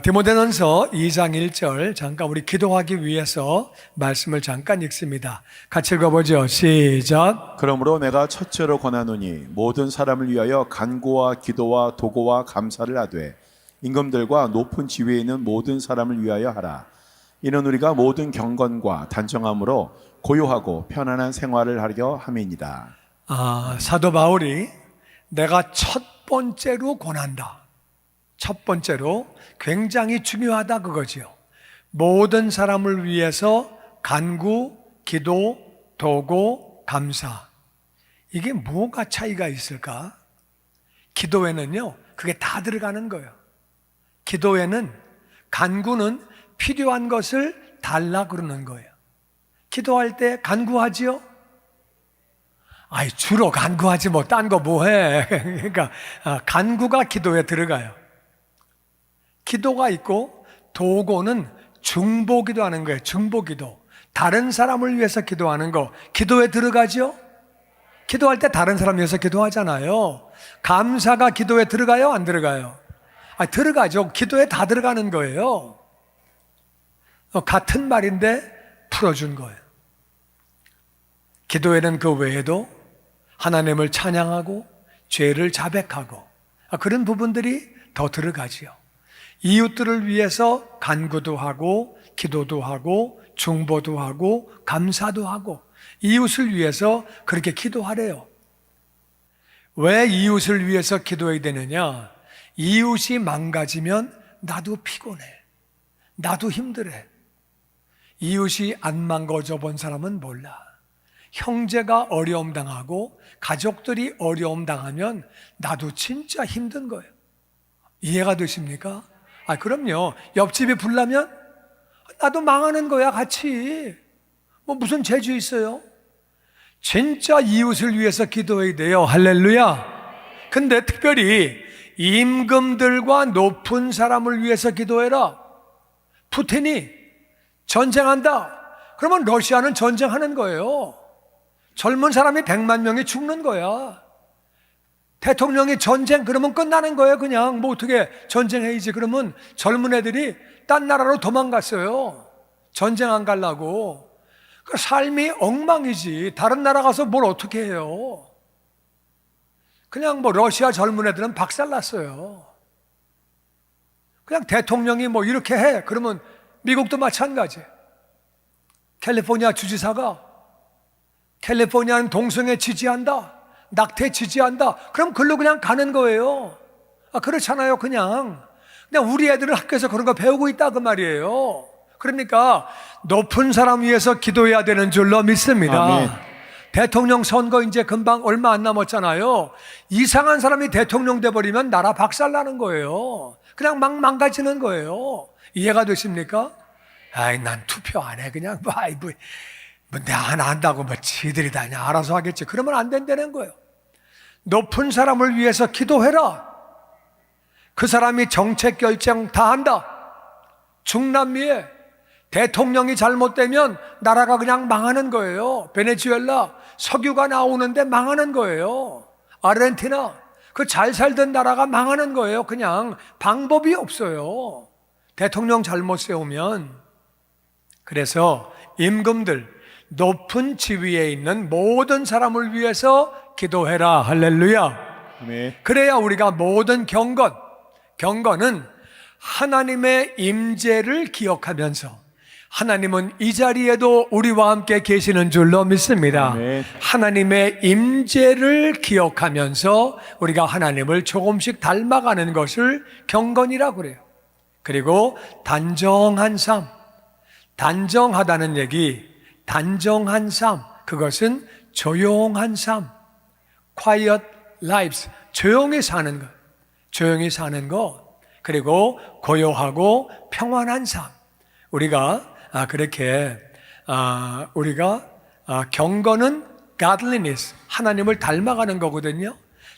디모데전서 2장 1절 잠깐 우리 기도하기 위해서 말씀을 잠깐 읽습니다. 같이 읽어보죠. 시작. 그러므로 내가 첫째로 권하노니 모든 사람을 위하여 간구와 기도와 도고와 감사를 하되 임금들과 높은 지위에 있는 모든 사람을 위하여 하라. 이는 우리가 모든 경건과 단정함으로 고요하고 편안한 생활을 하려 함이니라. 사도 바울이 내가 첫 번째로 권한다. 첫 번째로 굉장히 중요하다 그거지요. 모든 사람을 위해서 간구, 기도, 도고, 감사. 이게 뭐가 차이가 있을까? 기도에는요, 그게 다 들어가는 거예요. 기도에는 간구는 필요한 것을 달라 그러는 거예요. 기도할 때 간구하지요? 주로 간구하지 뭐 딴 거 뭐해. 그러니까 간구가 기도에 들어가요. 기도가 있고 도고는 중보기도 하는 거예요. 중보기도. 다른 사람을 위해서 기도하는 거 기도에 들어가죠? 기도할 때 다른 사람 위해서 기도하잖아요. 감사가 기도에 들어가요? 안 들어가요? 들어가죠. 기도에 다 들어가는 거예요. 같은 말인데 풀어준 거예요. 기도에는 그 외에도 하나님을 찬양하고 죄를 자백하고 그런 부분들이 더 들어가지요. 이웃들을 위해서 간구도 하고 기도도 하고 중보도 하고 감사도 하고 이웃을 위해서 그렇게 기도하래요. 왜 이웃을 위해서 기도해야 되느냐? 이웃이 망가지면 나도 피곤해. 나도 힘들어. 이웃이 안 망가져 본 사람은 몰라. 형제가 어려움 당하고 가족들이 어려움 당하면 나도 진짜 힘든 거예요. 이해가 되십니까? 그럼요. 옆집이 불나면 나도 망하는 거야, 같이. 무슨 재주 있어요? 진짜 이웃을 위해서 기도해야 돼요. 할렐루야. 근데 특별히 임금들과 높은 사람을 위해서 기도해라. 푸틴이 전쟁한다. 그러면 러시아는 전쟁하는 거예요. 젊은 사람이 100만 명이 죽는 거야. 대통령이 전쟁 그러면 끝나는 거예요. 그냥 어떻게 전쟁해야지. 그러면 젊은 애들이 딴 나라로 도망갔어요. 전쟁 안 가려고. 그 삶이 엉망이지. 다른 나라 가서 뭘 어떻게 해요. 그냥 러시아 젊은 애들은 박살났어요. 그냥 대통령이 이렇게 해. 그러면 미국도 마찬가지. 캘리포니아 주지사가 캘리포니아는 동성애 지지한다. 낙태 지지한다. 그럼 글로 그냥 가는 거예요. 그렇잖아요. 그냥 우리 애들은 학교에서 그런 거 배우고 있다 그 말이에요. 그러니까 높은 사람 위해서 기도해야 되는 줄로 믿습니다. 아멘. 대통령 선거 이제 금방 얼마 안 남았잖아요. 이상한 사람이 대통령 돼버리면 나라 박살나는 거예요. 그냥 막 망가지는 거예요. 이해가 되십니까? 난 투표 안 해. 그냥 내가 안 한다고 지들이 다 그냥 알아서 하겠지. 그러면 안 된다는 거예요. 높은 사람을 위해서 기도해라. 그 사람이 정책 결정 다 한다. 중남미에 대통령이 잘못되면 나라가 그냥 망하는 거예요. 베네수엘라 석유가 나오는데 망하는 거예요. 아르헨티나 그 잘 살던 나라가 망하는 거예요. 그냥 방법이 없어요. 대통령 잘못 세우면. 그래서 임금들 높은 지위에 있는 모든 사람을 위해서 기도해라. 할렐루야. 아멘. 그래야 우리가 모든 경건은 하나님의 임재를 기억하면서 하나님은 이 자리에도 우리와 함께 계시는 줄로 믿습니다. 아멘. 하나님의 임재를 기억하면서 우리가 하나님을 조금씩 닮아가는 것을 경건이라고 그래요. 그리고 단정한 삶, 단정하다는 얘기, 단정한 삶, 그것은 조용한 삶, quiet lives, 조용히 사는 것, 조용히 사는 것, 그리고 고요하고 평안한 삶. 우리가 경건은 godliness, 하나님을 닮아가는 거거든요.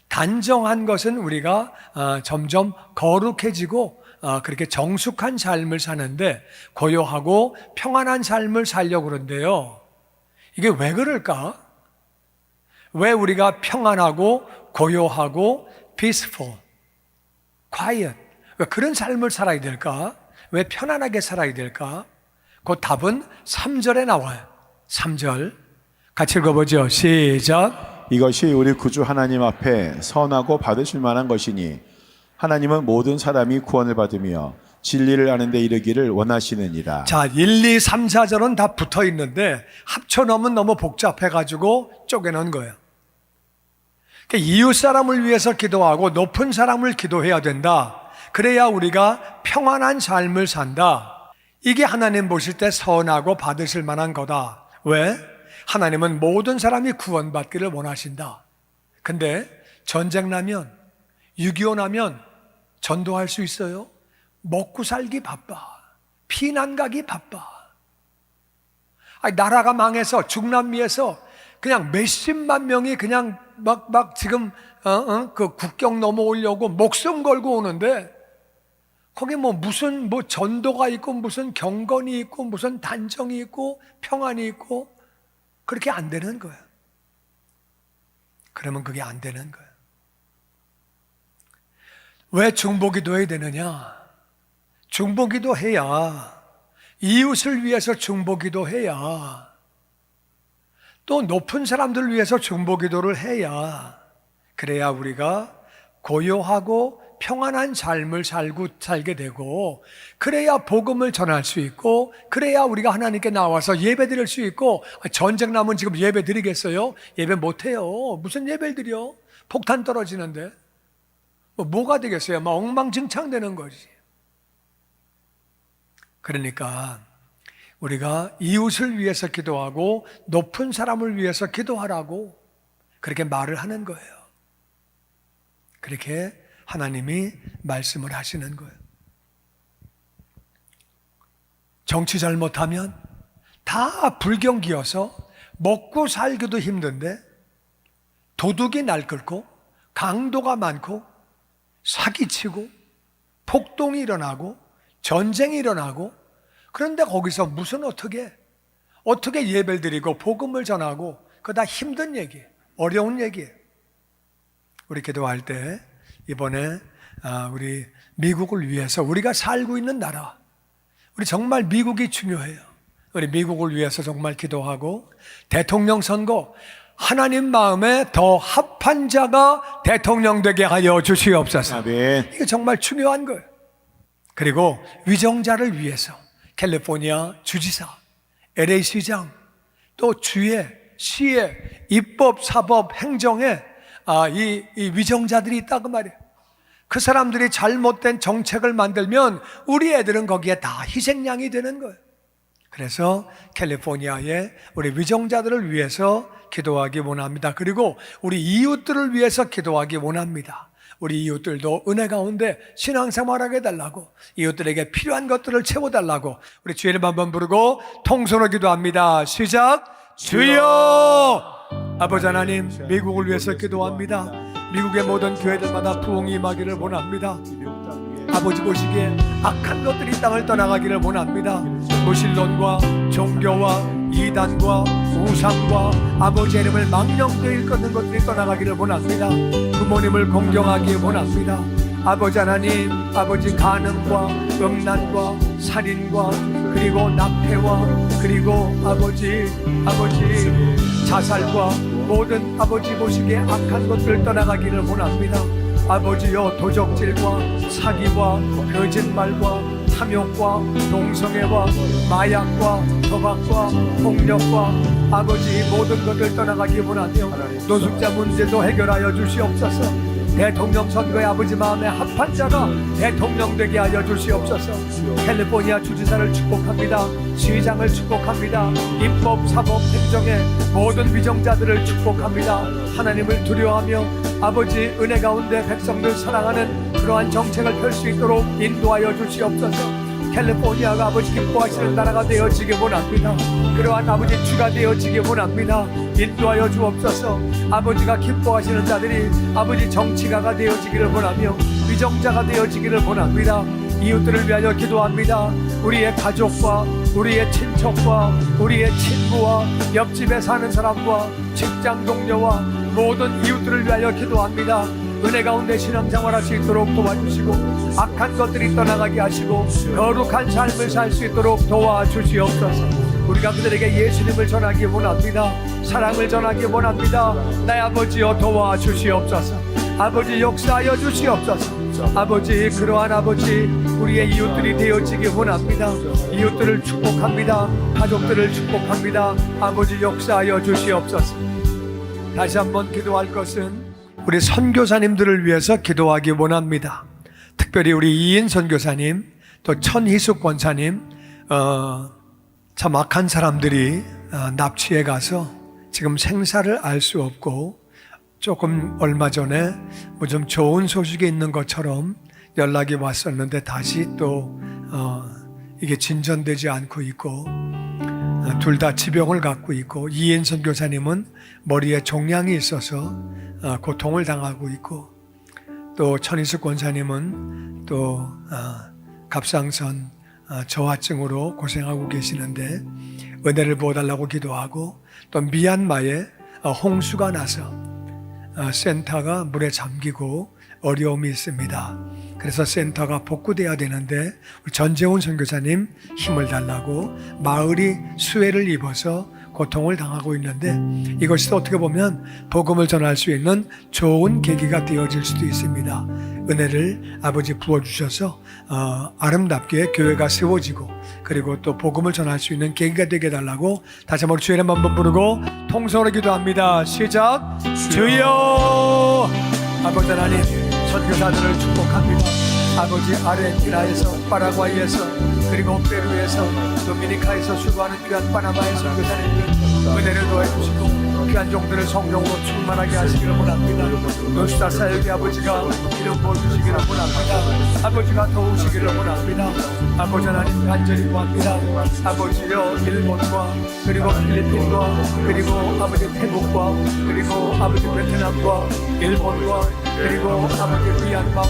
단정한 것은 우리가 점점 거룩해지고 그렇게 정숙한 삶을 사는데 고요하고 평안한 삶을 살려고 그러는데요. 이게 왜 그럴까? 왜 우리가 평안하고 고요하고 peaceful, quiet, 왜 그런 삶을 살아야 될까? 왜 편안하게 살아야 될까? 그 답은 3절에 나와요. 3절 같이 읽어보죠. 시작. 이것이 우리 구주 하나님 앞에 선하고 받으실 만한 것이니 하나님은 모든 사람이 구원을 받으며 진리를 아는 데 이르기를 원하시느니라. 자, 1, 2, 3, 4절은 다 붙어 있는데 합쳐놓으면 너무 복잡해가지고 쪼개놓은 거예요. 그러니까 이웃 사람을 위해서 기도하고 높은 사람을 기도해야 된다. 그래야 우리가 평안한 삶을 산다. 이게 하나님 보실 때 선하고 받으실 만한 거다. 왜? 하나님은 모든 사람이 구원받기를 원하신다. 근데 전쟁 나면, 6.25 나면 전도할 수 있어요? 먹고 살기 바빠. 피난 가기 바빠. 아니, 나라가 망해서 중남미에서 그냥 몇십만 명이 그냥 막 지금 그 국경 넘어오려고 목숨 걸고 오는데 거기 무슨 전도가 있고 무슨 경건이 있고 무슨 단정이 있고 평안이 있고 그렇게 안 되는 거예요. 그러면 그게 안 되는 거예요. 왜 중보기도 해야 되느냐? 중보기도 해야, 이웃을 위해서 중보기도 해야, 또 높은 사람들을 위해서 중보기도를 해야, 그래야 우리가 고요하고 평안한 삶을 살게 되고, 그래야 복음을 전할 수 있고, 그래야 우리가 하나님께 나와서 예배 드릴 수 있고. 전쟁 나면 지금 예배 드리겠어요? 예배 못해요. 무슨 예배를 드려? 폭탄 떨어지는데 뭐가 되겠어요? 막 엉망진창 되는 거지. 그러니까 우리가 이웃을 위해서 기도하고 높은 사람을 위해서 기도하라고 그렇게 말을 하는 거예요. 그렇게 하나님이 말씀을 하시는 거예요. 정치 잘못하면 다 불경기여서 먹고 살기도 힘든데 도둑이 날끓고 강도가 많고 사기치고 폭동이 일어나고 전쟁이 일어나고, 그런데 거기서 무슨 어떻게 예배를 드리고 복음을 전하고, 그거 다 힘든 얘기예요. 어려운 얘기예요. 우리 기도할 때 이번에 우리 미국을 위해서, 우리가 살고 있는 나라, 우리 정말 미국이 중요해요. 우리 미국을 위해서 정말 기도하고, 대통령 선거 하나님 마음에 더 합한 자가 대통령 되게 하여 주시옵소서. 아멘. 이게 정말 중요한 거예요. 그리고 위정자를 위해서 캘리포니아 주지사, LA 시장, 또 주의, 시의, 입법, 사법, 행정에 이 위정자들이 있다고 말이에요. 그 사람들이 잘못된 정책을 만들면 우리 애들은 거기에 다 희생양이 되는 거예요. 그래서 캘리포니아의 우리 위정자들을 위해서 기도하기 원합니다. 그리고 우리 이웃들을 위해서 기도하기 원합니다. 우리 이웃들도 은혜 가운데 신앙생활하게 해달라고, 이웃들에게 필요한 것들을 채워달라고 우리 주의 이름 한번 부르고 통성으로 기도합니다. 시작. 주여! 아버지 하나님, 미국을 위해서 기도합니다. 미국의 모든 교회들마다 부흥이 임하기를 원합니다. 아버지 보시기에 악한 것들이 땅을 떠나가기를 원합니다. 무신론과 종교와 이단과 우상과 아버지 이름을 망령되어 일컫는 것들이 떠나가기를 원합니다. 부모님을 공경하기 원합니다. 아버지 하나님, 아버지 간음과 음란과 살인과 그리고 납태와 그리고 아버지 자살과 모든 아버지 보시기에 악한 것들 떠나가기를 원합니다. 아버지여, 도적질과 사기와 거짓말과 탐욕과 동성애와 마약과 도박과 폭력과 아버지 모든 것을 떠나가기 원하며 노숙자 문제도 해결하여 주시옵소서. 대통령 선거에 아버지 마음에 합한 자가 대통령 되게 하여 주시옵소서. 캘리포니아 주지사를 축복합니다. 시장을 축복합니다. 입법, 사법, 행정의 모든 위정자들을 축복합니다. 하나님을 두려워하며 아버지 은혜 가운데 백성들 사랑하는 그러한 정책을 펼 수 있도록 인도하여 주시옵소서. 캘리포니아가 아버지 기뻐하시는 나라가 되어지기 원합니다. 그러한 아버지 주가 되어지기 원합니다. 인도하여 주옵소서. 아버지가 기뻐하시는 자들이 아버지 정치가가 되어지기를 원하며 위정자가 되어지기를 원합니다. 이웃들을 위하여 기도합니다. 우리의 가족과 우리의 친척과 우리의 친구와 옆집에 사는 사람과 직장 동료와 모든 이웃들을 위하여 기도합니다. 은혜 가운데 신앙생활할 수 있도록 도와주시고 악한 것들이 떠나가게 하시고 거룩한 삶을 살 수 있도록 도와주시옵소서. 우리가 그들에게 예수님을 전하기 원합니다. 사랑을 전하기 원합니다. 나의 아버지여 도와주시옵소서. 아버지 역사하여 주시옵소서. 아버지 그러한 아버지 우리의 이웃들이 되어지기 원합니다. 이웃들을 축복합니다. 가족들을 축복합니다. 아버지 역사하여 주시옵소서. 다시 한번 기도할 것은 우리 선교사님들을 위해서 기도하기 원합니다. 특별히 우리 이인 선교사님 또 천희숙 권사님 참 악한 사람들이 납치해 가서 지금 생사를 알 수 없고 조금 얼마 전에 뭐 좀 좋은 소식이 있는 것처럼 연락이 왔었는데 다시 또 이게 진전되지 않고 있고 둘 다 지병을 갖고 있고 이인 선교사님은 머리에 종양이 있어서 고통을 당하고 있고 또 천희숙 권사님은 또 갑상선 저하증으로 고생하고 계시는데 은혜를 부어달라고 기도하고 또 미얀마에 홍수가 나서 센터가 물에 잠기고 어려움이 있습니다. 그래서 센터가 복구돼야 되는데 우리 전재훈 선교사님 힘을 달라고 마을이 수해를 입어서 고통을 당하고 있는데 이것이 또 어떻게 보면 복음을 전할 수 있는 좋은 계기가 되어질 수도 있습니다. 은혜를 아버지 부어주셔서 아름답게 교회가 세워지고 그리고 또 복음을 전할 수 있는 계기가 되게 해달라고 다시 한번 주의 이름 한번 부르고 통성으로 기도합니다. 시작. 주여. 아버지 하나님 선교사들을 축복합니다. 아버지 아르헨티나에서 파라과이에서 그리고 페루에서 도미니카에서 수고하는 귀한 파나마의 선교사님들 은혜를 더해주시고 귀한 종들을 성령으로 충만하게 하시기를 원합니다. 노수다 사역의 아버지가 이름 부어주시기를 원합니다. 아버지가 도우시기를 원합니다. 아버지 하나님 간절히 구합니다. 아버지여 일본과 그리고 필리핀과 그리고 아버지 태국과 그리고 아버지 베트남과 일본과 그리고 아버지 미얀마와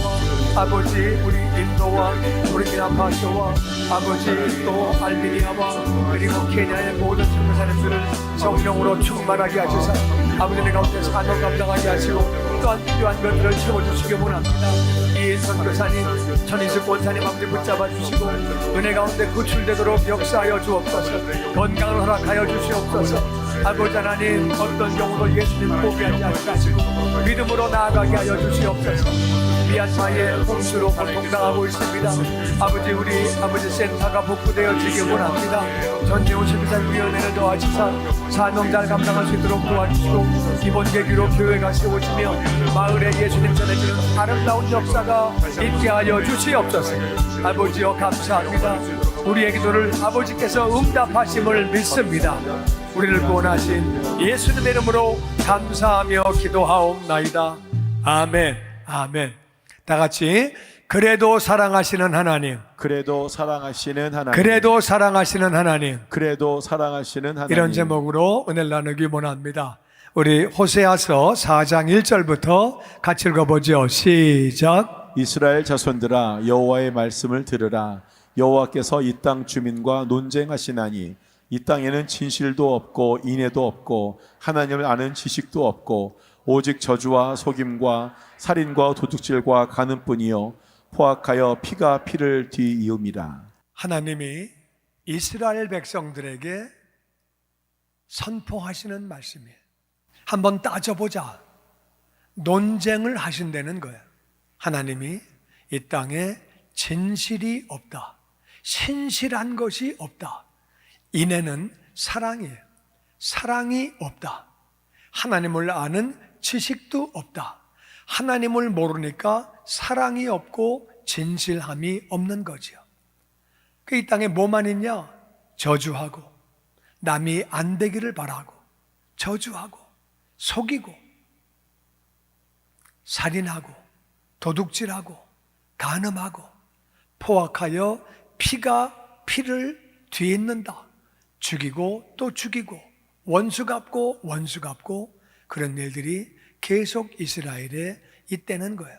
아버지 우리 인도와 부르키나파소와 아버지 또 알베니아와 그리고 케냐의 모든 선교사님들을 성령으로 충만하게 하셔서 아버지의 가운데 사명 감당하게 하시고 또한 필요한 것들을 채워주시기 원합니다. 이인 선교사님 천희숙 권사님 아버지 붙잡아 주시고 은혜 가운데 구출되도록 역사하여 주옵소서. 건강을 허락하여 주시옵소서. 아버지 하나님 어떤 경우도 예수님 포기하지 않으시고 믿음으로 나아가게 하여 주시옵소서. 미얀마의 홍수로 고통당하고 있습니다. 아버지 우리 아버지 센터가 복구되어지기 원합니다. 전재훈 선교사위원회를 도와주사 사명 잘 감당할 수 있도록 도와주시고 이번 계기로 교회가 세워지며 마을에 예수님 전해지는 아름다운 역사가 있게 하여 주시옵소서. 아버지여 감사합니다. 우리의 기도를 아버지께서 응답하심을 믿습니다. 우리를 구원하신 예수님의 이름으로 감사하며 기도하옵나이다. 아멘. 아멘. 다 같이 그래도 사랑하시는 하나님. 그래도 사랑하시는 하나님. 그래도 사랑하시는 하나님. 그래도 사랑하시는 하나님. 이런 제목으로 은혜를 나누기 원합니다. 우리 호세아서 4장 1절부터 같이 읽어보죠. 시작. 이스라엘 자손들아 여호와의 말씀을 들으라. 여호와께서 이 땅 주민과 논쟁하시나니 이 땅에는 진실도 없고 인애도 없고 하나님을 아는 지식도 없고 오직 저주와 속임과 살인과 도둑질과 간음뿐이요 포악하여 피가 피를 뒤이음이라. 하나님이 이스라엘 백성들에게 선포하시는 말씀이에요. 한번 따져보자. 논쟁을 하신다는 거예요. 하나님이 이 땅에 진실이 없다. 신실한 것이 없다. 인애는 사랑이에요. 사랑이 없다. 하나님을 아는 지식도 없다. 하나님을 모르니까 사랑이 없고 진실함이 없는 거지요. 그 이 땅에 뭐만 있냐? 저주하고 남이 안 되기를 바라고 저주하고 속이고 살인하고 도둑질하고 간음하고 포악하여 피가 피를 뒤잇는다. 죽이고 또 죽이고 원수 갚고 원수 갚고 그런 일들이 계속 이스라엘에 있다는 거예요.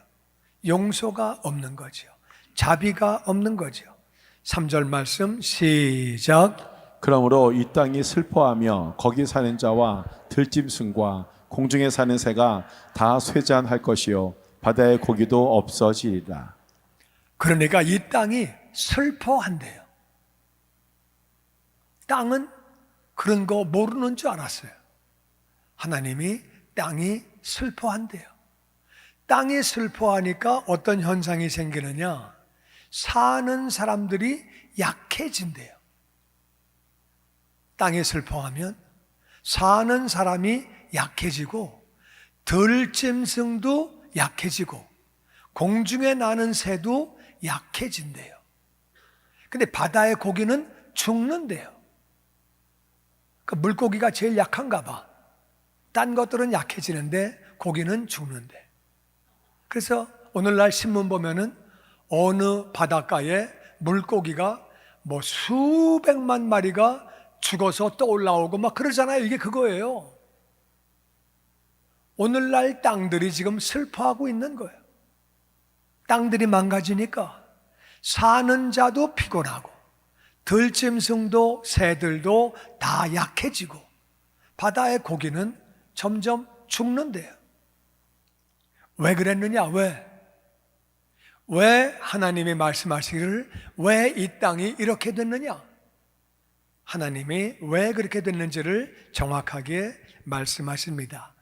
용서가 없는 거죠. 자비가 없는 거죠. 3절 말씀 시작. 그러므로 이 땅이 슬퍼하며 거기 사는 자와 들짐승과 공중에 사는 새가 다 쇠잔할 것이요 바다의 고기도 없어지리라. 그러니까 이 땅이 슬퍼한대요. 땅은 그런 거 모르는 줄 알았어요. 하나님이 땅이 슬퍼한대요. 땅이 슬퍼하니까 어떤 현상이 생기느냐? 사는 사람들이 약해진대요. 땅이 슬퍼하면 사는 사람이 약해지고 들짐승도 약해지고 공중에 나는 새도 약해진대요. 근데 바다의 고기는 죽는데요. 그 물고기가 제일 약한가 봐. 딴 것들은 약해지는데 고기는 죽는데. 그래서 오늘날 신문 보면은 어느 바닷가에 물고기가 뭐 수백만 마리가 죽어서 떠올라오고 막 그러잖아요. 이게 그거예요. 오늘날 땅들이 지금 슬퍼하고 있는 거예요. 땅들이 망가지니까 사는 자도 피곤하고 들짐승도 새들도 다 약해지고 바다의 고기는 점점 죽는데요. 왜 그랬느냐? 왜 하나님이 말씀하시기를 왜 이 땅이 이렇게 됐느냐? 하나님이 왜 그렇게 됐는지를 정확하게 말씀하십니다.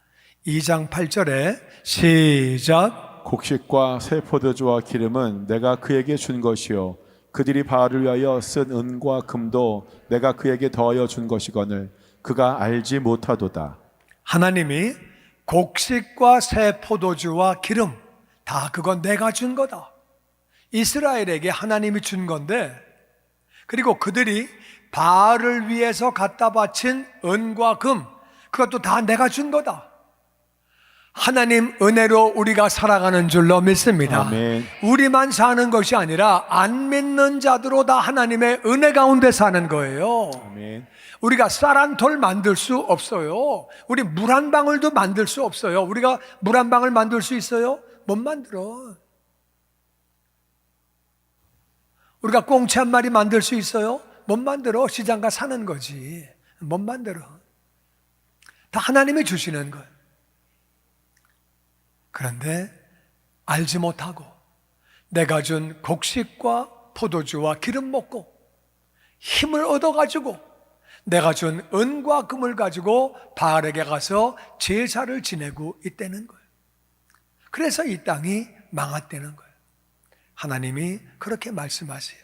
2장 8절에 시작. 곡식과 새 포도주와 기름은 내가 그에게 준 것이요 그들이 바알을 위하여 쓴 은과 금도 내가 그에게 더하여 준 것이거늘 그가 알지 못하도다. 하나님이 곡식과 새 포도주와 기름 다 그건 내가 준 거다. 이스라엘에게 하나님이 준 건데, 그리고 그들이 바알을 위해서 갖다 바친 은과 금 그것도 다 내가 준 거다. 하나님 은혜로 우리가 살아가는 줄로 믿습니다. 아멘. 우리만 사는 것이 아니라 안 믿는 자들로 다 하나님의 은혜 가운데 사는 거예요. 아멘. 우리가 쌀 한 톨 만들 수 없어요. 우리 물 한 방울도 만들 수 없어요. 우리가 물 한 방울 만들 수 있어요? 못 만들어. 우리가 꽁치 한 마리 만들 수 있어요? 못 만들어. 시장 가 사는 거지. 못 만들어. 다 하나님이 주시는 거예요. 그런데 알지 못하고 내가 준 곡식과 포도주와 기름 먹고 힘을 얻어가지고 내가 준 은과 금을 가지고 바알에게 가서 제사를 지내고 있다는 거예요. 그래서 이 땅이 망했다는 거예요. 하나님이 그렇게 말씀하세요.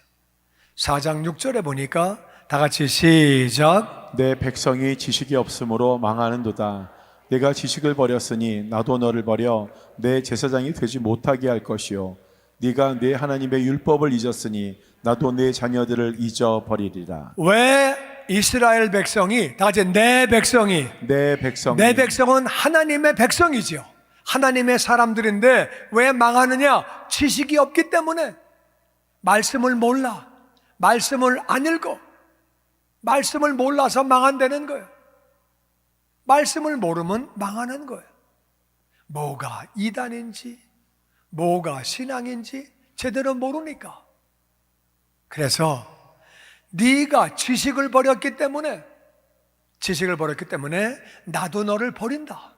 4장 6절에 보니까 다 같이 시작. 내 백성이 지식이 없으므로 망하는도다. 내가 지식을 버렸으니 나도 너를 버려 내 제사장이 되지 못하게 할 것이요 네가 내 하나님의 율법을 잊었으니 나도 내 자녀들을 잊어버리리라. 왜 이스라엘 백성이 다 같이 내 백성이 내 백성은 하나님의 백성이죠. 하나님의 사람들인데 왜 망하느냐? 지식이 없기 때문에. 말씀을 몰라. 말씀을 안 읽어. 말씀을 몰라서 망한다는 거예요. 말씀을 모르면 망하는 거예요. 뭐가 이단인지 뭐가 신앙인지 제대로 모르니까. 그래서 네가 지식을 버렸기 때문에 나도 너를 버린다.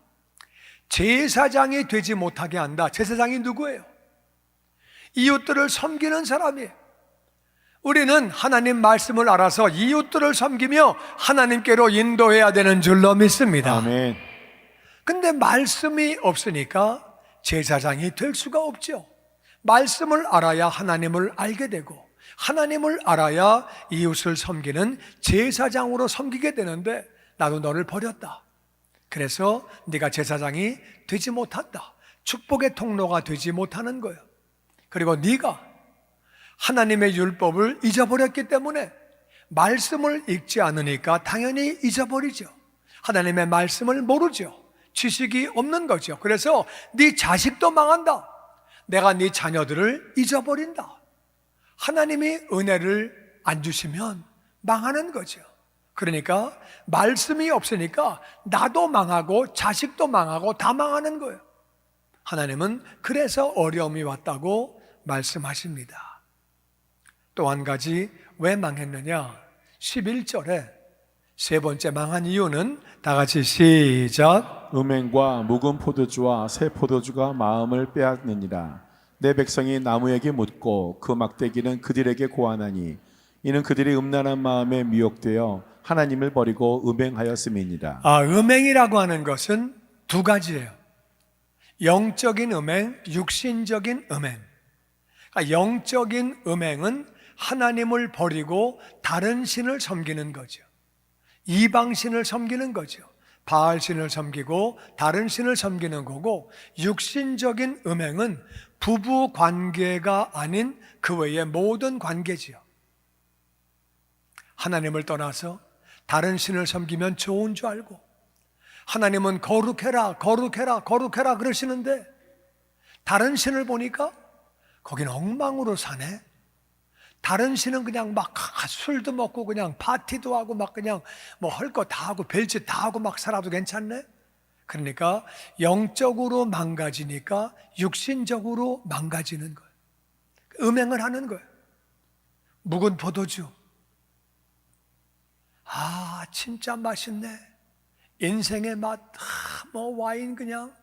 제사장이 되지 못하게 한다. 제사장이 누구예요? 이웃들을 섬기는 사람이에요. 우리는 하나님 말씀을 알아서 이웃들을 섬기며 하나님께로 인도해야 되는 줄로 믿습니다. 아멘. 근데 말씀이 없으니까 제사장이 될 수가 없죠. 말씀을 알아야 하나님을 알게 되고 하나님을 알아야 이웃을 섬기는 제사장으로 섬기게 되는데 나도 너를 버렸다. 그래서 네가 제사장이 되지 못한다. 축복의 통로가 되지 못하는 거예요. 그리고 네가 하나님의 율법을 잊어버렸기 때문에 말씀을 읽지 않으니까 당연히 잊어버리죠. 하나님의 말씀을 모르죠. 지식이 없는 거죠. 그래서 네 자식도 망한다. 내가 네 자녀들을 잊어버린다. 하나님이 은혜를 안 주시면 망하는 거죠. 그러니까 말씀이 없으니까 나도 망하고 자식도 망하고 다 망하는 거예요. 하나님은 그래서 어려움이 왔다고 말씀하십니다. 또 한 가지 왜 망했느냐? 11절에 세 번째 망한 이유는 다 같이 시작. 음행과 묵은 포도주와 새 포도주가 마음을 빼앗느니라. 내 백성이 나무에게 묻고 그 막대기는 그들에게 고하나니 이는 그들이 음란한 마음에 미혹되어 하나님을 버리고 음행하였음이니라. 음행이라고 하는 것은 두 가지예요. 영적인 음행, 육신적인 음행. 영적인 음행은 하나님을 버리고 다른 신을 섬기는 거죠. 이방신을 섬기는 거죠. 바알신을 섬기고 다른 신을 섬기는 거고, 육신적인 음행은 부부 관계가 아닌 그 외의 모든 관계지요. 하나님을 떠나서 다른 신을 섬기면 좋은 줄 알고, 하나님은 거룩해라 거룩해라 거룩해라 그러시는데 다른 신을 보니까 거기는 엉망으로 사네. 다른 신은 그냥 막 술도 먹고 그냥 파티도 하고 막 그냥 뭐 할 거 다 하고 별짓 다 하고 막 살아도 괜찮네. 그러니까 영적으로 망가지니까 육신적으로 망가지는 거예요. 음행을 하는 거예요. 묵은 포도주, 진짜 맛있네. 인생의 맛, 뭐 와인 그냥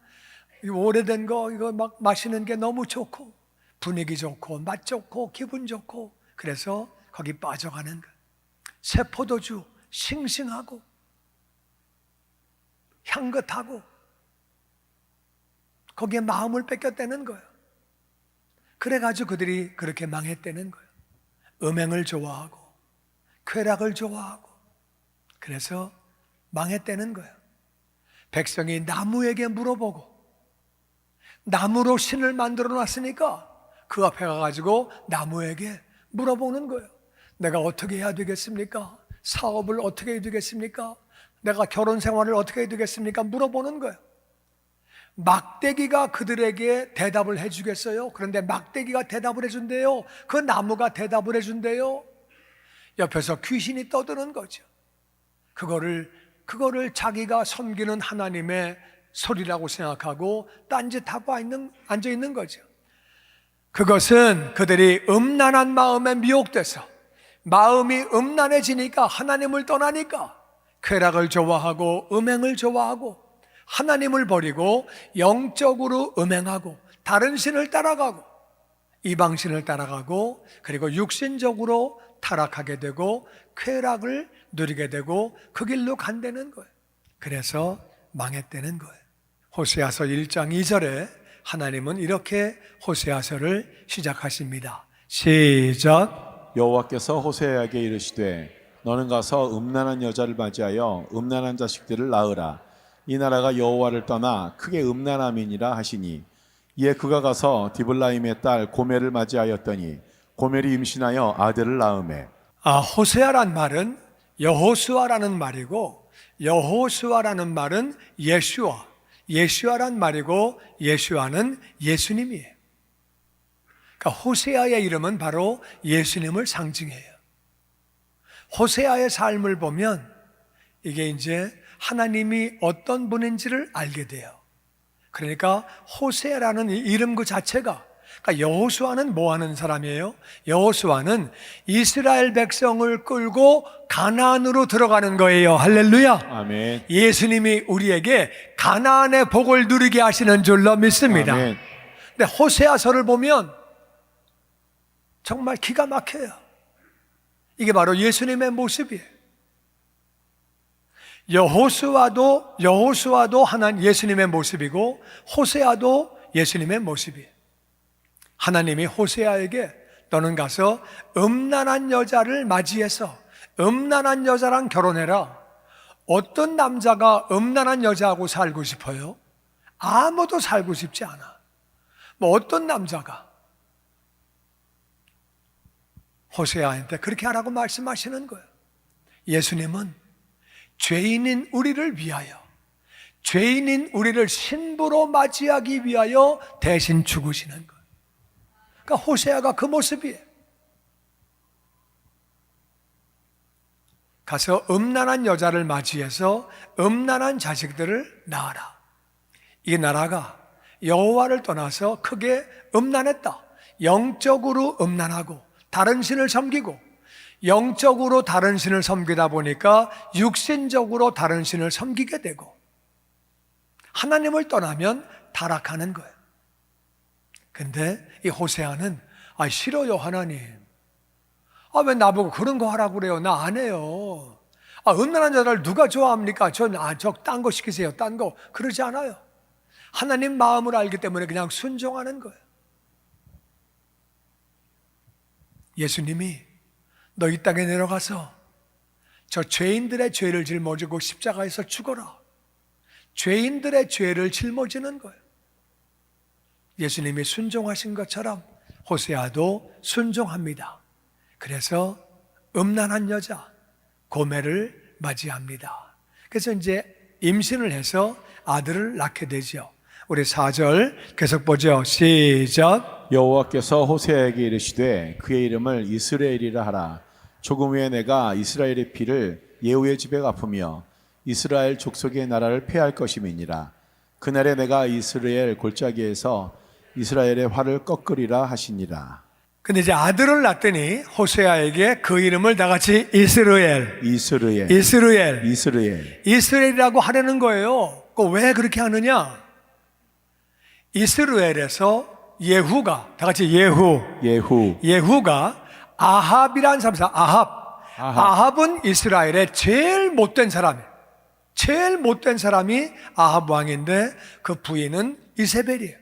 오래된 거 이거 막 마시는 게 너무 좋고 분위기 좋고 맛 좋고 기분 좋고, 그래서 거기 빠져가는 거예요. 새 포도주 싱싱하고 향긋하고 거기에 마음을 뺏겼다는 거예요. 그래가지고 그들이 그렇게 망했다는 거예요. 음행을 좋아하고 쾌락을 좋아하고 그래서 망했다는 거예요. 백성이 나무에게 물어보고, 나무로 신을 만들어 놨으니까 그 앞에 가가지고 나무에게 물어보는 거예요. 내가 어떻게 해야 되겠습니까? 사업을 어떻게 해야 되겠습니까? 내가 결혼 생활을 어떻게 해야 되겠습니까? 물어보는 거예요. 막대기가 그들에게 대답을 해주겠어요? 그런데 막대기가 대답을 해준대요. 그 나무가 대답을 해준대요. 옆에서 귀신이 떠드는 거죠. 그거를 자기가 섬기는 하나님의 소리라고 생각하고 딴짓하고 앉아 있는 거죠. 그것은 그들이 음란한 마음에 미혹돼서 마음이 음란해지니까, 하나님을 떠나니까 쾌락을 좋아하고 음행을 좋아하고 하나님을 버리고 영적으로 음행하고 다른 신을 따라가고 이방신을 따라가고, 그리고 육신적으로 타락하게 되고 쾌락을 누리게 되고 그 길로 간다는 거예요. 그래서 망했다는 거예요. 호세아서 1장 2절에 하나님은 이렇게 호세아서를 시작하십니다. 시작. 여호와께서 호세아에게 이르시되 너는 가서 음란한 여자를 맞이하여 음란한 자식들을 낳으라. 이 나라가 여호와를 떠나 크게 음란함이니라 하시니, 이에 그가 가서 디블라임의 딸 고멜을 맞이하였더니 고멜이 임신하여 아들을 낳으매. 호세아란 말은 여호수아라는 말이고, 여호수아라는 말은 예수아란 말이고, 예수아는 예수님이에요. 그러니까 호세아의 이름은 바로 예수님을 상징해요. 호세아의 삶을 보면 이게 이제 하나님이 어떤 분인지를 알게 돼요. 그러니까 호세아라는 이 이름 그 자체가, 그러니까 여호수아는 뭐 하는 사람이에요? 여호수아는 이스라엘 백성을 끌고 가나안으로 들어가는 거예요. 할렐루야. 아멘. 예수님이 우리에게 가나안의 복을 누리게 하시는 줄로 믿습니다. 아멘. 근데 호세아서를 보면 정말 기가 막혀요. 이게 바로 예수님의 모습이에요. 여호수아도 예수님의 모습이고 호세아도 예수님의 모습이에요. 하나님이 호세아에게 너는 가서 음란한 여자를 맞이해서 음란한 여자랑 결혼해라. 어떤 남자가 음란한 여자하고 살고 싶어요? 아무도 살고 싶지 않아. 뭐 어떤 남자가 호세아한테 그렇게 하라고 말씀하시는 거예요. 예수님은 죄인인 우리를 위하여, 죄인인 우리를 신부로 맞이하기 위하여 대신 죽으시는 거예요. 그러니까 호세아가 그 모습이에요. 가서 음란한 여자를 맞이해서 음란한 자식들을 낳아라. 이 나라가 여호와를 떠나서 크게 음란했다. 영적으로 음란하고 다른 신을 섬기고 영적으로 다른 신을 섬기다 보니까 육신적으로 다른 신을 섬기게 되고 하나님을 떠나면 타락하는 거예요. 근데 이 호세아는 싫어요 하나님. 왜 나보고 그런 거 하라고 그래요? 나 안 해요. 음란한 자를 누가 좋아합니까? 저 딴 거 시키세요. 딴 거. 그러지 않아요. 하나님 마음을 알기 때문에 그냥 순종하는 거예요. 예수님이 너 이 땅에 내려가서 저 죄인들의 죄를 짊어지고 십자가에서 죽어라. 죄인들의 죄를 짊어지는 거예요. 예수님이 순종하신 것처럼 호세아도 순종합니다. 그래서 음란한 여자 고멜을 맞이합니다. 그래서 이제 임신을 해서 아들을 낳게 되죠. 우리 4절 계속 보죠. 시작. 여호와께서 호세아에게 이르시되 그의 이름을 이스라엘이라 하라. 조금 후에 내가 이스라엘의 피를 예후의 집에 갚으며 이스라엘 족속의 나라를 폐할 것임이니라. 그날에 내가 이스라엘 골짜기에서 이스라엘의 활을 꺾으리라 하시니라. 근데 이제 아들을 낳더니 호세아에게 그 이름을 다 같이 이스라엘이라고 하려는 거예요. 왜 그렇게 하느냐? 이스라엘에서 예후가 다 같이 예후가 아합이라는 사람이죠. 아합은 이스라엘의 제일 못된 사람이에요. 제일 못된 사람이 아합 왕인데 그 부인은 이세벨이에요.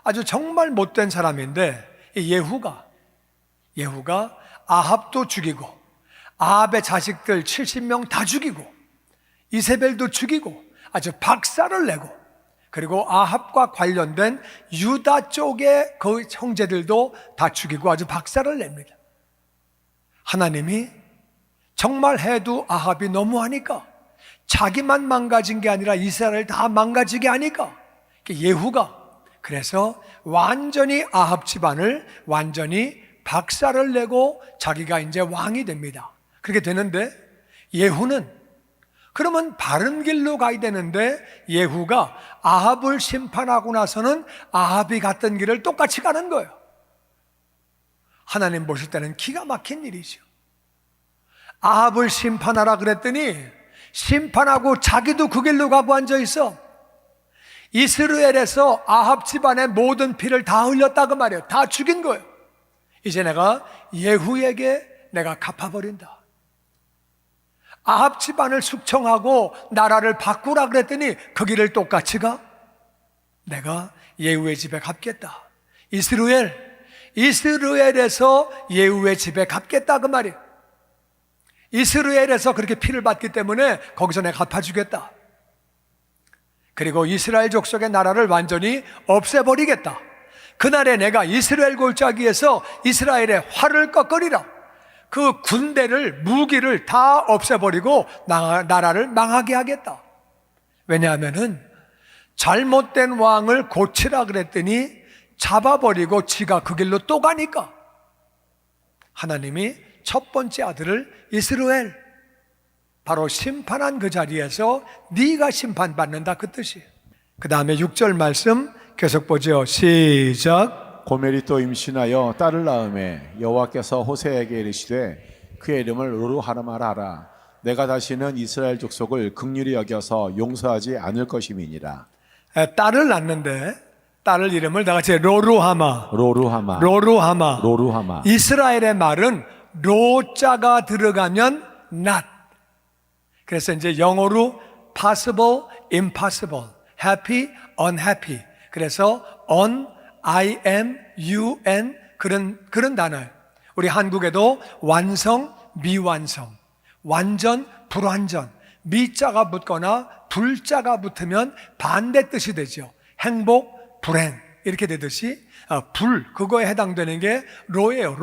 아주 정말 못된 사람인데 이 예후가 아합도 죽이고 아합의 자식들 70명 다 죽이고 이세벨도 죽이고 아주 박살을 내고 그리고 아합과 관련된 유다 쪽의 그 형제들도 다 죽이고 아주 박살을 냅니다. 하나님이 정말 해도 아합이 너무하니까 자기만 망가진 게 아니라 이스라엘 다 망가지게 하니까 예후가 그래서 완전히 아합 집안을 완전히 박살을 내고 자기가 이제 왕이 됩니다. 그렇게 되는데 예후는 그러면 바른 길로 가야 되는데 예후가 아합을 심판하고 나서는 아합이 갔던 길을 똑같이 가는 거예요. 하나님 보실 때는 기가 막힌 일이죠. 아합을 심판하라 그랬더니 심판하고 자기도 그 길로 가고 앉아 있어. 이스라엘에서 아합 집안의 모든 피를 다 흘렸다 그 말이에요. 다 죽인 거예요. 이제 내가 예후에게 내가 갚아버린다. 아합 집안을 숙청하고 나라를 바꾸라 그랬더니 그 길을 똑같이 가. 내가 예후의 집에 갚겠다. 이스라엘에서 예후의 집에 갚겠다 그 말이에요. 이스라엘에서 그렇게 피를 받기 때문에 거기서 내가 갚아주겠다. 그리고 이스라엘 족속의 나라를 완전히 없애버리겠다. 그날에 내가 이스라엘 골짜기에서 이스라엘의 활을 꺾으리라. 그 군대를 무기를 다 없애버리고 나라를 망하게 하겠다. 왜냐하면은 잘못된 왕을 고치라 그랬더니 잡아버리고 지가 그 길로 또 가니까 하나님이 첫 번째 아들을 이스라엘 바로 심판한 그 자리에서 네가 심판받는다 그 뜻이에요. 그 다음에 6절 말씀 계속 보죠. 시작. 고멜이 또 임신하여 딸을 낳음에 여호와께서 호세아에게 이르시되 그의 이름을 로루하마라 하라. 내가 다시는 이스라엘 족속을 긍휼히 여겨서 용서하지 않을 것임이니라. 딸을 낳는데 딸을 이름을 다 같이 로루하마. 이스라엘의 말은 로자가 들어가면 not. 그래서 이제 영어로 possible, impossible, happy, unhappy. 그래서 IM, UN 그런 단어예요. 우리 한국에도 완성, 미완성, 완전, 불완전, 미자가 붙거나 불자가 붙으면 반대 뜻이 되죠. 행복, 불행 이렇게 되듯이 그거에 해당되는 게 로예요.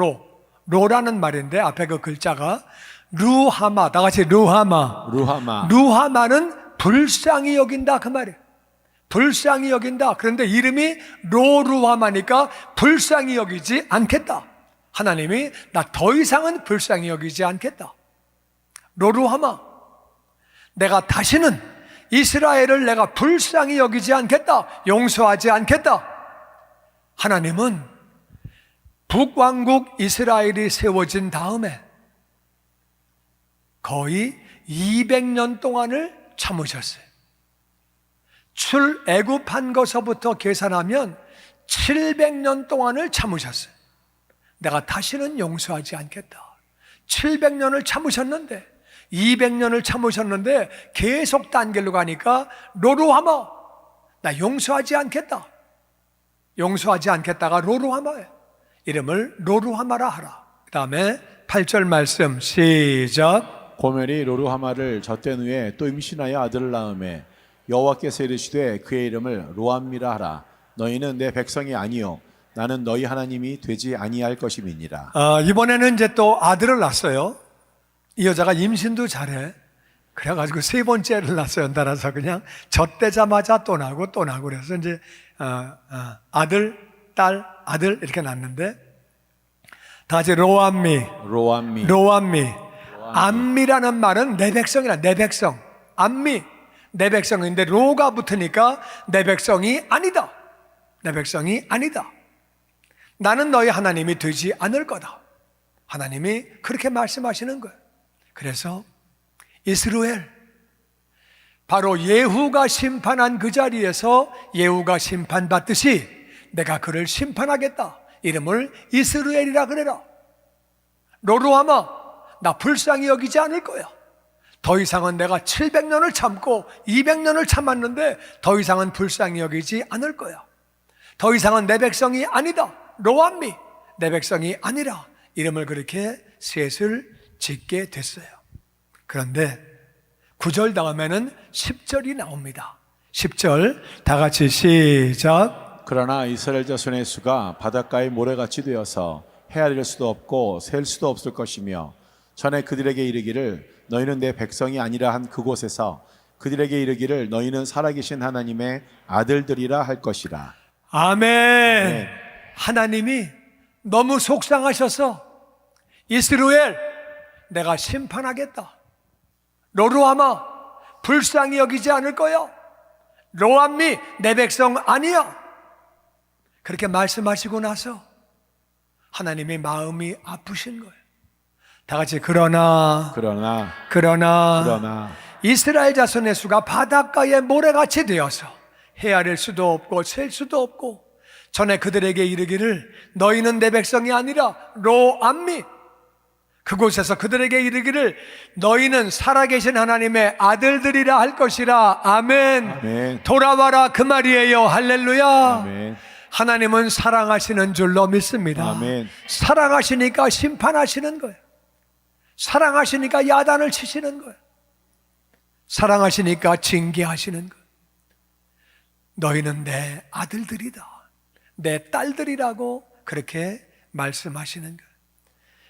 로라는 말인데 앞에 그 글자가 루하마, 다 같이 루하마는 불쌍히 여긴다 그 말이에요. 불쌍히 여긴다. 그런데 이름이 로루하마니까 불쌍히 여기지 않겠다. 하나님이 나 더 이상은 불쌍히 여기지 않겠다. 로루하마, 내가 다시는 이스라엘을 내가 불쌍히 여기지 않겠다. 용서하지 않겠다. 하나님은 북왕국 이스라엘이 세워진 다음에 거의 200년 동안을 참으셨어요. 출애굽한 것서부터 계산하면 700년 동안을 참으셨어요. 내가 다시는 용서하지 않겠다. 700년을 참으셨는데, 200년을 참으셨는데 계속 딴 길로 가니까 로루하마, 나 용서하지 않겠다. 용서하지 않겠다가 로루하마예요. 이름을 로루하마라 하라. 그 다음에 8절 말씀 시작. 고멜이 로루하마를 젖된 후에 또 임신하여 아들을 낳음에 여호와께서 이르시되 그의 이름을 로암미라 하라. 너희는 내 백성이 아니요 나는 너희 하나님이 되지 아니할 것임이니라. 이번에는 이제 또 아들을 낳았어요. 이 여자가 임신도 잘해. 그래가지고 세 번째를 낳았어요. 연달아서 그냥 젖대자마자 또 나고 또 나고 그래서 이제 아들, 딸, 아들 이렇게 낳았는데 다 같이 로암미. 암미라는 말은 내 백성이라, 내 백성. 암미, 내 백성인데 로가 붙으니까 내 백성이 아니다. 내 백성이 아니다. 나는 너희 하나님이 되지 않을 거다. 하나님이 그렇게 말씀하시는 거예요. 그래서 이스라엘, 바로 예후가 심판한 그 자리에서 예후가 심판받듯이 내가 그를 심판하겠다. 이름을 이스라엘이라 그래라. 로루하마, 나 불쌍히 여기지 않을 거야. 더 이상은 내가 700년을 참고 200년을 참았는데 더 이상은 불쌍히 여기지 않을 거야. 더 이상은 내 백성이 아니다. 로암미, 내 백성이 아니라. 이름을 그렇게 셋을 짓게 됐어요. 그런데 9절 다음에는 10절이 나옵니다. 10절 다 같이 시작. 그러나 이스라엘 자손의 수가 바닷가의 모래같이 되어서 헤아릴 수도 없고 셀 수도 없을 것이며 전에 그들에게 이르기를 너희는 내 백성이 아니라 한 그곳에서 그들에게 이르기를 너희는 살아계신 하나님의 아들들이라 할 것이라. 아멘. 하나님이 너무 속상하셔서 이스라엘, 내가 심판하겠다. 로루하마, 불쌍히 여기지 않을 거야. 로암미, 내 백성 아니야. 그렇게 말씀하시고 나서 하나님의 마음이 아프신 거예요. 다 같이 그러나 이스라엘 자손의 수가 바닷가의 모래같이 되어서 헤아릴 수도 없고 셀 수도 없고 전에 그들에게 이르기를 너희는 내 백성이 아니라 로암미, 그곳에서 그들에게 이르기를 너희는 살아계신 하나님의 아들들이라 할 것이라. 아멘. 아멘. 돌아와라 그 말이에요. 할렐루야. 아멘. 하나님은 사랑하시는 줄로 믿습니다. 아멘. 사랑하시니까 심판하시는 거예요. 사랑하시니까 야단을 치시는 거예요. 사랑하시니까 징계하시는 거예요. 너희는 내 아들들이다, 내 딸들이라고 그렇게 말씀하시는 거예요.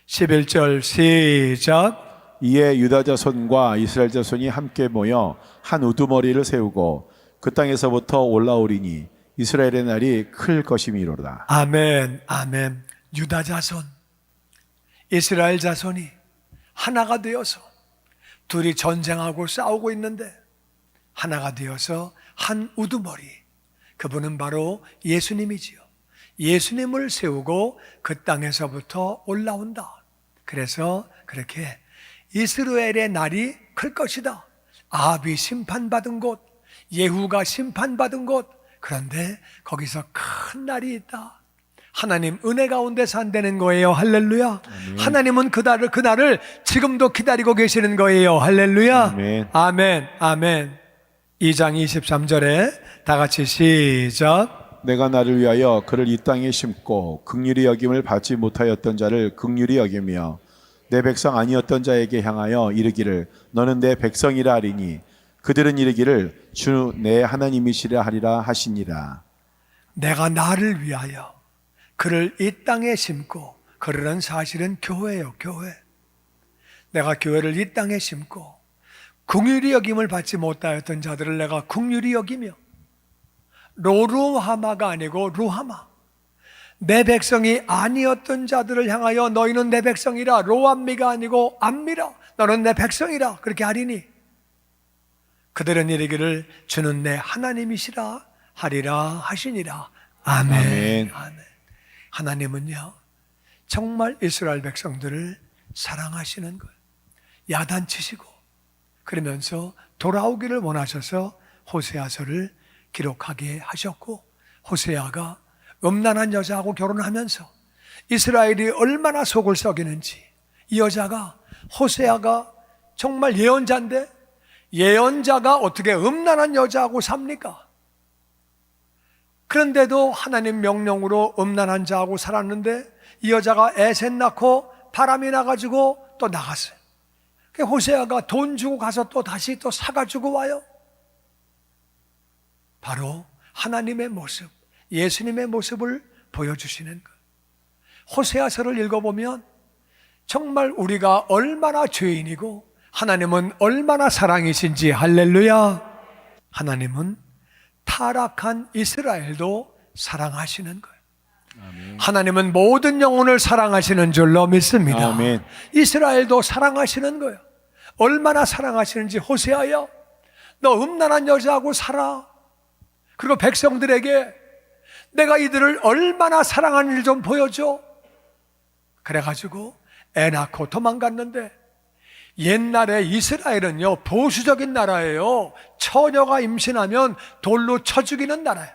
11절 시작. 이에 유다 자손과 이스라엘 자손이 함께 모여 한 우두머리를 세우고 그 땅에서부터 올라오리니 이스라엘의 날이 클 것임이로다. 아멘. 아멘. 유다 자손, 이스라엘 자손이 하나가 되어서 둘이 전쟁하고 싸우고 있는데 하나가 되어서 한 우두머리, 그분은 바로 예수님이지요. 예수님을 세우고 그 땅에서부터 올라온다. 그래서 그렇게 이스라엘의 날이 클 것이다. 아합이 심판받은 곳, 예후가 심판받은 곳, 그런데 거기서 큰 날이 있다. 하나님 은혜 가운데 산다는 거예요. 할렐루야. 아멘. 하나님은 그 날을 지금도 기다리고 계시는 거예요. 할렐루야. 아멘. 아멘. 아멘. 2장 23절에 다 같이 시작. 내가 나를 위하여 그를 이 땅에 심고 긍휼히 여김을 받지 못하였던 자를 긍휼히 여기며 내 백성 아니었던 자에게 향하여 이르기를 너는 내 백성이라 하리니 그들은 이르기를 주 내 하나님이시라 하리라 하시니라. 내가 나를 위하여 그를 이 땅에 심고, 그들은 사실은 교회예요. 교회. 내가 교회를 이 땅에 심고 긍휼히 여김을 받지 못하였던 자들을 내가 긍휼히 여기며, 로루하마가 아니고 루하마, 내 백성이 아니었던 자들을 향하여 너희는 내 백성이라, 로암미가 아니고 암미라, 너는 내 백성이라 그렇게 하리니 그들은 이르기를 주는 내 하나님이시라 하리라 하시니라. 아멘. 아멘. 아멘. 하나님은요 정말 이스라엘 백성들을 사랑하시는 거예요. 야단치시고 그러면서 돌아오기를 원하셔서 호세아서를 기록하게 하셨고, 호세아가 음란한 여자하고 결혼하면서 이스라엘이 얼마나 속을 썩이는지, 이 여자가, 호세아가 정말 예언자인데 예언자가 어떻게 음란한 여자하고 삽니까? 그런데도 하나님 명령으로 음란한 자하고 살았는데 이 여자가 애셋 낳고 바람이 나가지고 또 나갔어요. 호세아가 돈 주고 가서 또 다시 또 사가지고 와요. 바로 하나님의 모습, 예수님의 모습을 보여주시는 것. 호세아서를 읽어보면 정말 우리가 얼마나 죄인이고 하나님은 얼마나 사랑이신지, 할렐루야. 하나님은 타락한 이스라엘도 사랑하시는 거예요. 아멘. 하나님은 모든 영혼을 사랑하시는 줄로 믿습니다. 아멘. 이스라엘도 사랑하시는 거예요. 얼마나 사랑하시는지, 호세아야, 너 음란한 여자하고 살아. 그리고 백성들에게 내가 이들을 얼마나 사랑하는지 좀 보여줘. 그래가지고 애 낳고 도망갔는데, 옛날에 이스라엘은요 보수적인 나라예요. 처녀가 임신하면 돌로 쳐 죽이는 나라예요.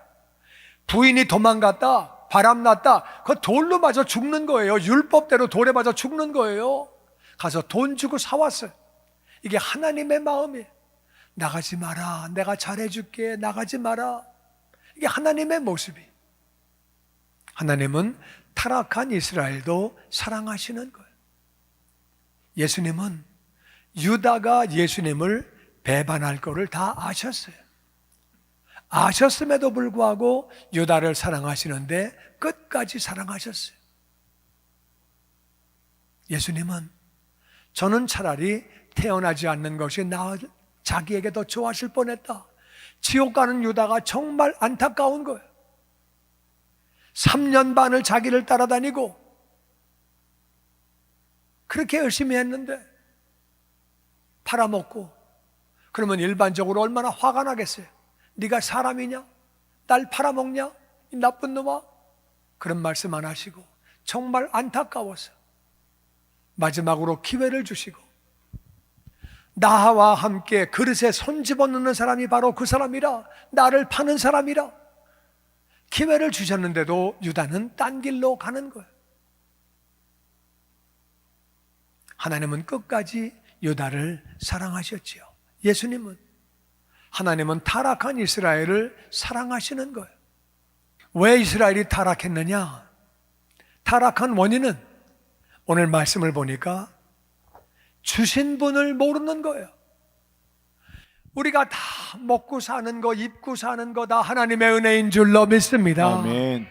부인이 도망갔다, 바람났다, 그 돌로 맞아 죽는 거예요. 율법대로 돌에 맞아 죽는 거예요. 가서 돈 주고 사왔어요. 이게 하나님의 마음이에요. 나가지 마라, 내가 잘해줄게, 나가지 마라. 이게 하나님의 모습이에요. 하나님은 타락한 이스라엘도 사랑하시는 거예요. 예수님은 유다가 예수님을 배반할 거를 다 아셨어요. 아셨음에도 불구하고 유다를 사랑하시는데 끝까지 사랑하셨어요. 예수님은 저는 차라리 태어나지 않는 것이 자기에게 더 좋았을 뻔했다. 지옥 가는 유다가 정말 안타까운 거예요. 3년 반을 자기를 따라다니고 그렇게 열심히 했는데 팔아먹고, 그러면 일반적으로 얼마나 화가 나겠어요. 네가 사람이냐? 날 팔아먹냐? 이 나쁜 놈아. 그런 말씀 안 하시고 정말 안타까워서 마지막으로 기회를 주시고, 나와 함께 그릇에 손 집어넣는 사람이 바로 그 사람이라, 나를 파는 사람이라 기회를 주셨는데도 유다는 딴 길로 가는 거예요. 하나님은 끝까지 유다를 사랑하셨지요. 예수님은, 하나님은 타락한 이스라엘을 사랑하시는 거예요. 왜 이스라엘이 타락했느냐? 타락한 원인은 오늘 말씀을 보니까 주신 분을 모르는 거예요. 우리가 다 먹고 사는 거, 입고 사는 거 다 하나님의 은혜인 줄로 믿습니다. 아멘.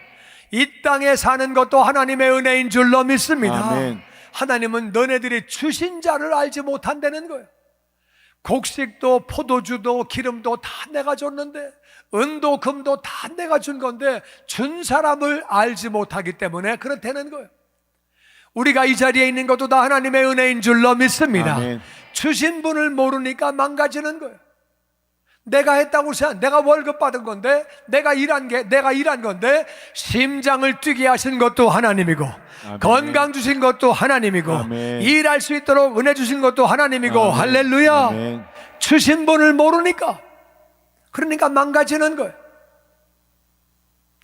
이 땅에 사는 것도 하나님의 은혜인 줄로 믿습니다. 아멘. 하나님은 너네들이 주신 자를 알지 못한다는 거예요. 곡식도 포도주도 기름도 다 내가 줬는데, 은도 금도 다 내가 준 건데 준 사람을 알지 못하기 때문에 그렇다는 거예요. 우리가 이 자리에 있는 것도 다 하나님의 은혜인 줄로 믿습니다. 아멘. 주신 분을 모르니까 망가지는 거예요. 내가 했다고 생각, 내가 월급 받은 건데, 내가 일한 건데, 심장을 뛰게 하신 것도 하나님이고, 아멘. 건강 주신 것도 하나님이고, 아멘. 일할 수 있도록 은혜 주신 것도 하나님이고, 아멘. 할렐루야. 아멘. 주신 분을 모르니까, 그러니까 망가지는 거예요.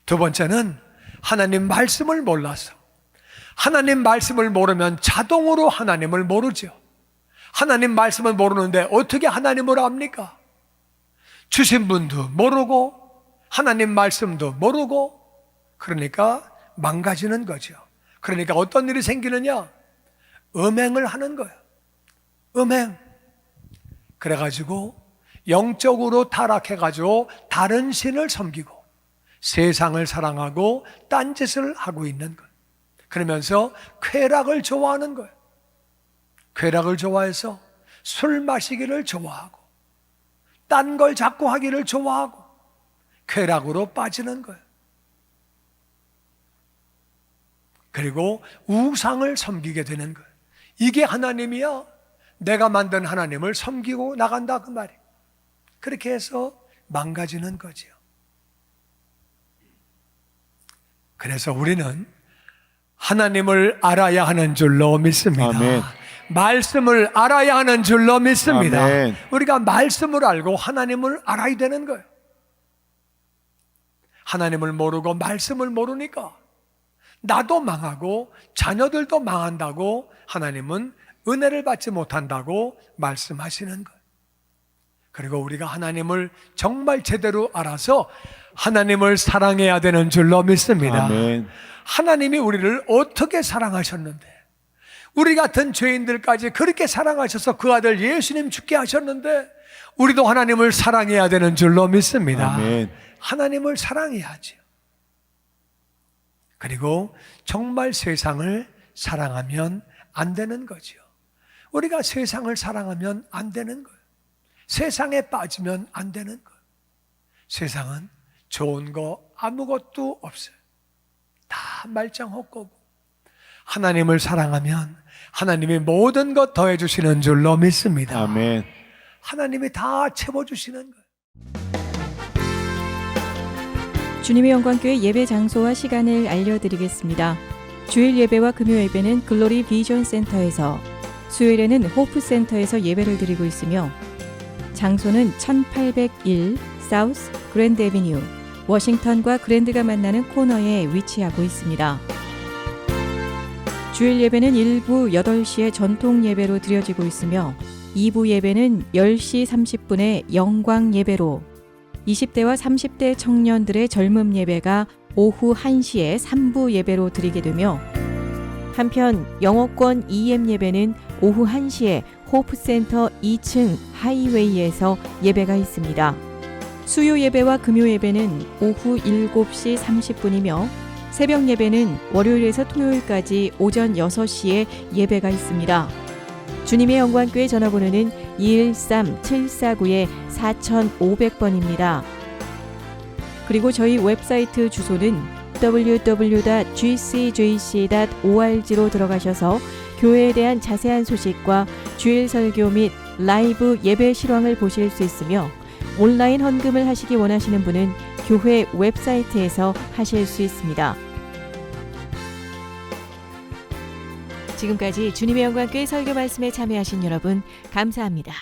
두 번째는 하나님 말씀을 몰라서. 하나님 말씀을 모르면 자동으로 하나님을 모르죠. 하나님 말씀을 모르는데 어떻게 하나님을 압니까? 주신 분도 모르고 하나님 말씀도 모르고, 그러니까 망가지는 거죠. 그러니까 어떤 일이 생기느냐? 음행을 하는 거예요. 음행. 그래가지고 영적으로 타락해가지고 다른 신을 섬기고 세상을 사랑하고 딴짓을 하고 있는 거예요. 그러면서 쾌락을 좋아하는 거예요. 쾌락을 좋아해서 술 마시기를 좋아하고 딴 걸 자꾸 하기를 좋아하고 쾌락으로 빠지는 거예요. 그리고 우상을 섬기게 되는 거예요. 이게 하나님이야. 내가 만든 하나님을 섬기고 나간다 그 말이에요. 그렇게 해서 망가지는 거죠. 그래서 우리는 하나님을 알아야 하는 줄로 믿습니다. 아멘. 말씀을 알아야 하는 줄로 믿습니다. 아멘. 우리가 말씀을 알고 하나님을 알아야 되는 거예요. 하나님을 모르고 말씀을 모르니까 나도 망하고 자녀들도 망한다고 하나님은 은혜를 받지 못한다고 말씀하시는 거예요. 그리고 우리가 하나님을 정말 제대로 알아서 하나님을 사랑해야 되는 줄로 믿습니다. 아멘. 하나님이 우리를 어떻게 사랑하셨는데, 우리 같은 죄인들까지 그렇게 사랑하셔서 그 아들 예수님 죽게 하셨는데 우리도 하나님을 사랑해야 되는 줄로 믿습니다. 아멘. 하나님을 사랑해야죠. 그리고 정말 세상을 사랑하면 안 되는 거죠. 우리가 세상을 사랑하면 안 되는 거예요. 세상에 빠지면 안 되는 거예요. 세상은 좋은 거 아무것도 없어요. 다 말짱 헛거고. 하나님을 사랑하면 하나님이 모든 것 더해 주시는 줄로 믿습니다. 아멘. 하나님이 다 채워주시는 거예요. 주님의 영광교회 예배 장소와 시간을 알려드리겠습니다. 주일 예배와 금요 예배는 글로리 비전 센터에서, 수요일에는 호프 센터에서 예배를 드리고 있으며, 장소는 1801 사우스 그랜드 애비뉴, 워싱턴과 그랜드가 만나는 코너에 위치하고 있습니다. 주일 예배는 1부 8시에 전통 예배로 드려지고 있으며 2부 예배는 10시 30분에 영광 예배로, 20대와 30대 청년들의 젊음 예배가 오후 1시에 3부 예배로 드리게 되며, 한편 영어권 EM 예배는 오후 1시에 호프센터 2층 하이웨이에서 예배가 있습니다. 수요 예배와 금요 예배는 오후 7시 30분이며 새벽 예배는 월요일에서 토요일까지 오전 6시에 예배가 있습니다. 주님의 영광교회 전화번호는 213-749-4500번입니다. 그리고 저희 웹사이트 주소는 www.gcjc.org로 들어가셔서 교회에 대한 자세한 소식과 주일 설교 및 라이브 예배 실황을 보실 수 있으며, 온라인 헌금을 하시기 원하시는 분은 교회 웹사이트에서 하실 수 있습니다. 지금까지 주님의 영광교회 설교 말씀에 참여하신 여러분 감사합니다.